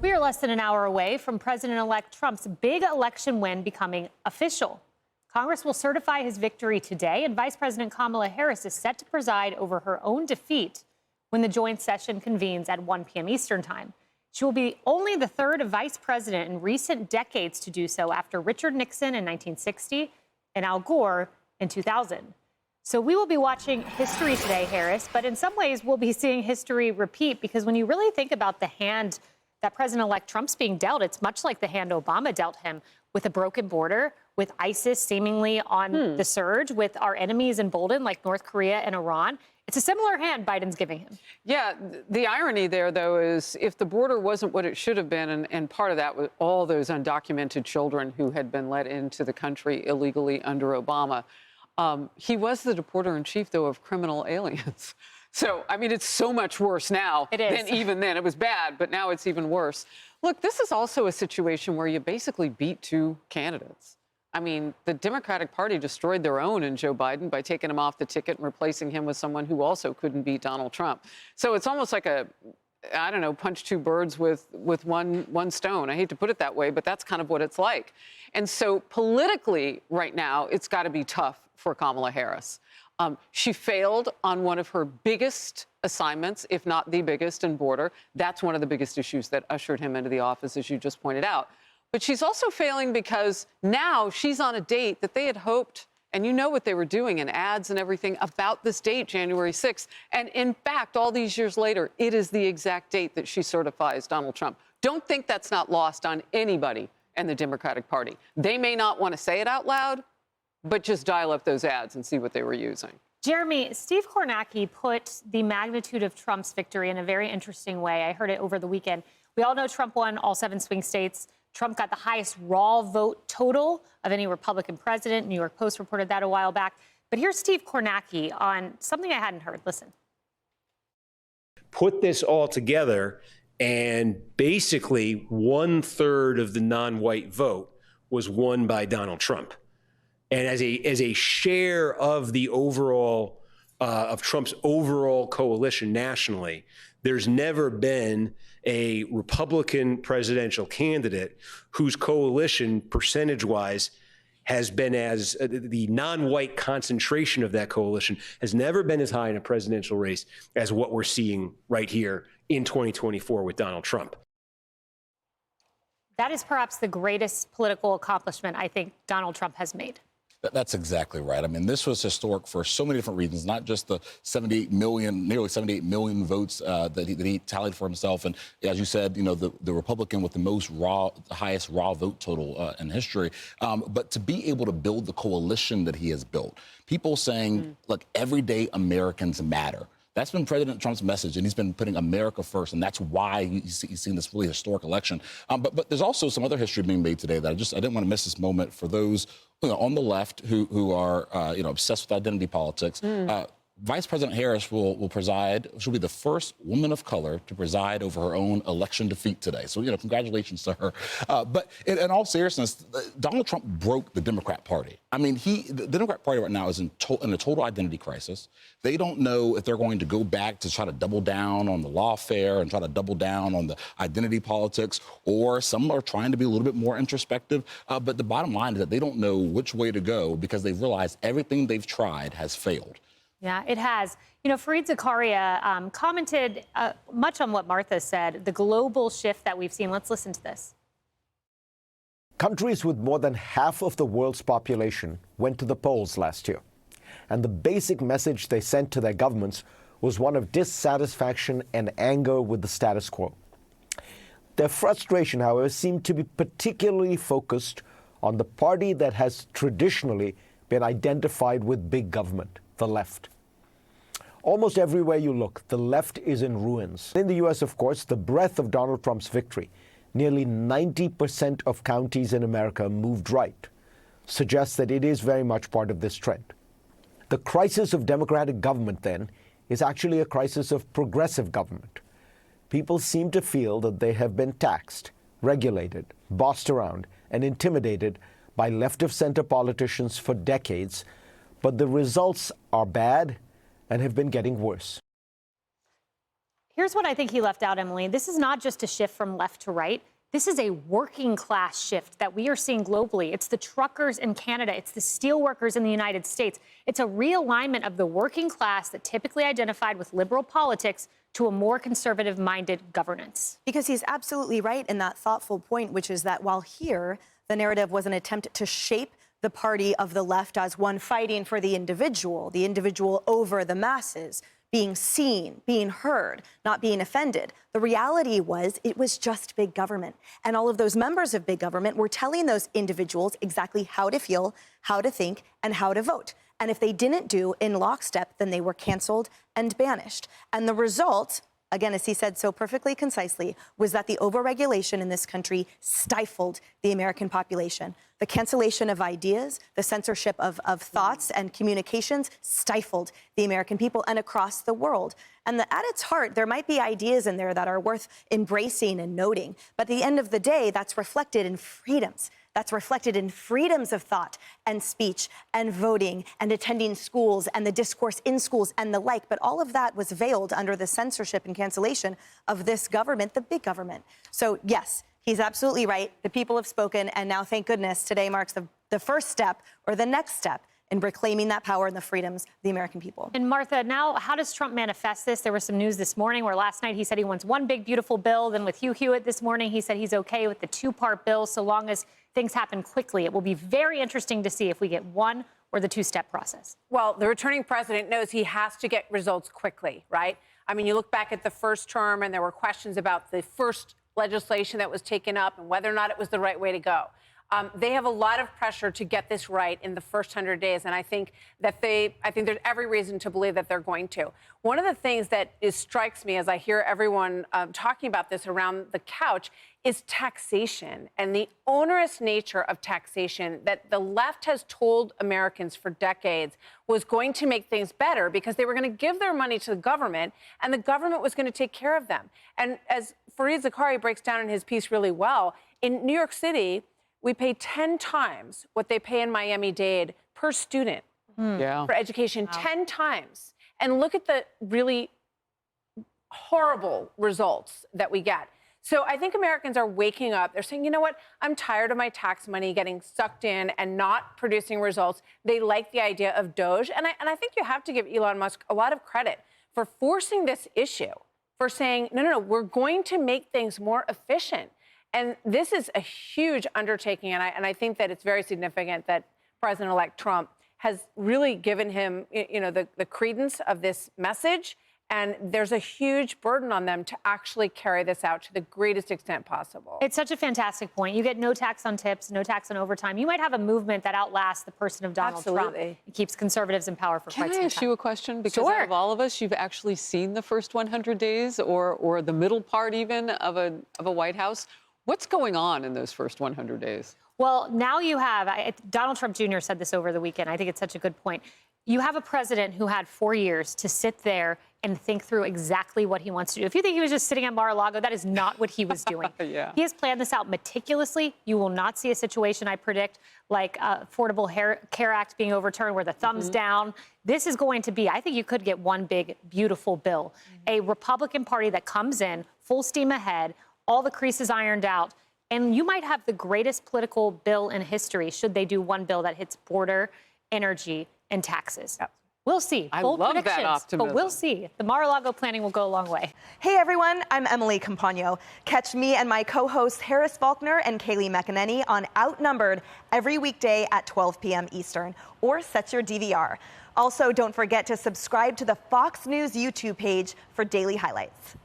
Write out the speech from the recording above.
We are less than an hour away from President-elect Trump's big election win becoming official. Congress will certify his victory today, and Vice President Kamala Harris is set to preside over her own defeat when the joint session convenes at 1 p.m. Eastern Time. She will be only the third vice president in recent decades to do so, after Richard Nixon in 1960 and Al Gore in 2000. So we will be watching history today, Harris, but in some ways we'll be seeing history repeat, because when you really think about the hand that President-elect Trump's being dealt, it's much like the hand Obama dealt him, with a broken border, with ISIS seemingly on the surge, with our enemies emboldened like North Korea and Iran. It's a similar hand Biden's giving him. Yeah, the irony there, though, is if the border wasn't what it should have been, and part of that was all those undocumented children who had been let into the country illegally under Obama, he was the deporter-in-chief, though, of criminal aliens. So, I mean, it's so much worse now than even then. It was bad, but now it's even worse. Look, this is also a situation where you basically beat two candidates. I mean, the Democratic Party destroyed their own in Joe Biden by taking him off the ticket and replacing him with someone who also couldn't beat Donald Trump. So it's almost like I don't know, punch two birds with one stone. I hate to put it that way, but that's kind of what it's like. And so politically right now, it's got to be tough for Kamala Harris. She failed on one of her biggest assignments, if not the biggest, in border. That's one of the biggest issues that ushered him into the office, as you just pointed out. But she's also failing because now she's on a date that they had hoped, and you know what they were doing in ads and everything about this date, January 6th. And in fact, all these years later, it is the exact date that she certifies Donald Trump. Don't think that's not lost on anybody in the Democratic Party. They may not want to say it out loud, but just dial up those ads and see what they were using. Jeremy, Steve Kornacki put the magnitude of Trump's victory in a very interesting way. I heard it over the weekend. We all know Trump won all 7 swing states. Trump got the highest raw vote total of any Republican president. New York Post reported that a while back. But here's Steve Kornacki on something I hadn't heard. Listen. Put this all together, and basically 1/3 of the non-white vote was won by Donald Trump. And as a share of the overall of Trump's overall coalition nationally, there's never been a Republican presidential candidate whose coalition percentage-wise has been as the non-white concentration of that coalition has never been as high in a presidential race as what we're seeing right here in 2024 with Donald Trump. That is perhaps the greatest political accomplishment I think Donald Trump has made. That's exactly right. I mean, this was historic for so many different reasons, not just the 78 million, nearly 78 million votes that he tallied for himself. And as you said, you know, the Republican with the highest raw vote total in history. But to be able to build the coalition that he has built, people saying, look, everyday Americans matter. That's been President Trump's message, and he's been putting America first, and that's why he's seen this really historic election. But there's also some other history being made today that I didn't want to miss this moment for those on the left who are obsessed with identity politics. Vice President Harris will preside. She'll be the first woman of color to preside over her own election defeat today. So, congratulations to her. But in all seriousness, Donald Trump broke the Democrat Party. I mean, the Democrat Party right now is in a total identity crisis. They don't know if they're going to go back to try to double down on the lawfare and try to double down on the identity politics, or some are trying to be a little bit more introspective. But the bottom line is that they don't know which way to go because they've realized everything they've tried has failed. Yeah, it has. Fareed Zakaria commented much on what Martha said, the global shift that we've seen. Let's listen to this. Countries with more than half of the world's population went to the polls last year. And the basic message they sent to their governments was one of dissatisfaction and anger with the status quo. Their frustration, however, seemed to be particularly focused on the party that has traditionally been identified with big government, the left. Almost everywhere you look, the left is in ruins. In the U.S., of course, the breadth of Donald Trump's victory, nearly 90% of counties in America moved right, suggests that it is very much part of this trend. The crisis of democratic government, then, is actually a crisis of progressive government. People seem to feel that they have been taxed, regulated, bossed around, and intimidated by left-of-center politicians for decades, but the results are bad and have been getting worse. Here's what I think he left out, Emily. This is not just a shift from left to right. This is a working class shift that we are seeing globally. It's the truckers in Canada. It's the steel workers in the United States. It's a realignment of the working class that typically identified with liberal politics to a more conservative-minded governance. Because he's absolutely right in that thoughtful point, which is that while here, the narrative was an attempt to shape the party of the left as one fighting for the individual over the masses, being seen, being heard, not being offended. The reality was it was just big government. And all of those members of big government were telling those individuals exactly how to feel, how to think, and how to vote. And if they didn't do in lockstep, then they were canceled and banished. And the result, again, as he said so perfectly concisely, was that the overregulation in this country stifled the American population. The cancellation of ideas, the censorship of thoughts and communications stifled the American people and across the world. And at its heart, there might be ideas in there that are worth embracing and noting. But at the end of the day, that's reflected in freedoms. That's reflected in freedoms of thought and speech and voting and attending schools and the discourse in schools and the like. But all of that was veiled under the censorship and cancellation of this government, the big government. So, yes, he's absolutely right. The people have spoken. And now, thank goodness, today marks the first step or the next step in reclaiming that power and the freedoms of the American people. And Martha, now how does Trump manifest this? There was some news this morning where last night he said he wants one big, beautiful bill. Then with Hugh Hewitt this morning, he said he's okay with the two-part bill so long as things happen quickly. It will be very interesting to see if we get one or the two-step process. Well, the returning president knows he has to get results quickly, right? I mean, you look back at the first term and there were questions about the first legislation that was taken up and whether or not it was the right way to go. They have a lot of pressure to get this right in the first 100 days, and I think there's every reason to believe that they're going to. One of the things that strikes me as I hear everyone talking about this around the couch is taxation and the onerous nature of taxation that the left has told Americans for decades was going to make things better because they were going to give their money to the government and the government was going to take care of them. And as Fareed Zakaria breaks down in his piece really well, in New York City, we pay 10 times what they pay in Miami-Dade per student for education, 10 times. And look at the really horrible results that we get. So I think Americans are waking up. They're saying, you know what? I'm tired of my tax money getting sucked in and not producing results. They like the idea of DOGE. And I think you have to give Elon Musk a lot of credit for forcing this issue, for saying, no, we're going to make things more efficient. And this is a huge undertaking, and I think that it's very significant that President-elect Trump has really given him, the credence of this message, and there's a huge burden on them to actually carry this out to the greatest extent possible. It's such a fantastic point. You get no tax on tips, no tax on overtime. You might have a movement that outlasts the person of Donald Trump. It keeps conservatives in power for quite some time. Can I ask you a question? Because out of all of us, you've actually seen the first 100 days or the middle part even of a White House. What's going on in those first 100 days? Well, now you have, Donald Trump Jr. said this over the weekend. I think it's such a good point. You have a president who had 4 years to sit there and think through exactly what he wants to do. If you think he was just sitting at Mar-a-Lago, that is not what he was doing. Yeah. He has planned this out meticulously. You will not see a situation, I predict, like Affordable Care Act being overturned where the thumbs down. This is going to be, I think you could get one big, beautiful bill. A Republican Party that comes in full steam ahead, all the creases ironed out, and you might have the greatest political bill in history should they do one bill that hits border, energy, and taxes. Yep. We'll see. I Bold love that predictions, optimism. but we'll see. The Mar-a-Lago planning will go a long way. Hey, everyone. I'm Emily Campagno. Catch me and my co-hosts Harris Faulkner and Kaylee McEnany on Outnumbered every weekday at 12 p.m. Eastern, or set your DVR. Also, don't forget to subscribe to the Fox News YouTube page for daily highlights.